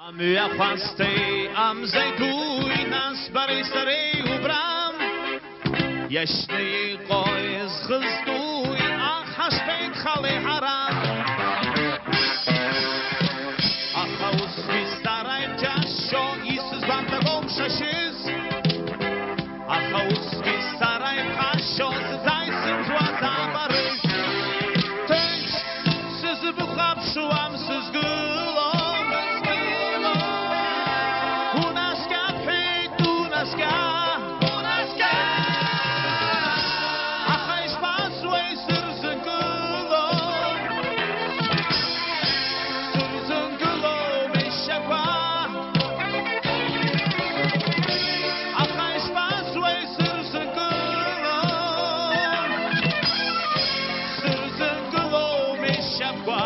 Amia khwastei am zaytuy nas barei sarei ubram Yeshni qoiz khizduy ach hashpeit khale haram Achaus vistarayim jasho Isus bantagom shashiz Achaus vistarayim chasho Zaysim zwatam bariz Tench siz bukhab shuam siz gulom Unaska peit unaska Achais pasway sirzun gulom Sirzun gulom ishakwa Achais pasway sirzun gulom Sirzun gulom ishakwa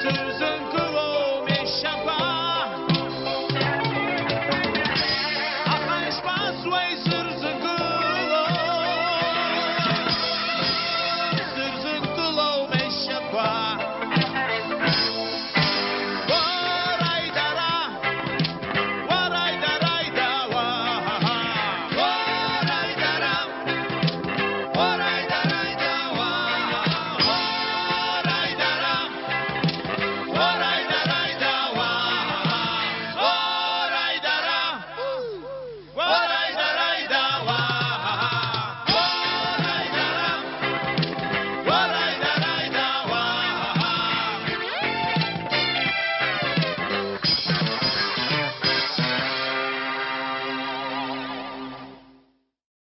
Susan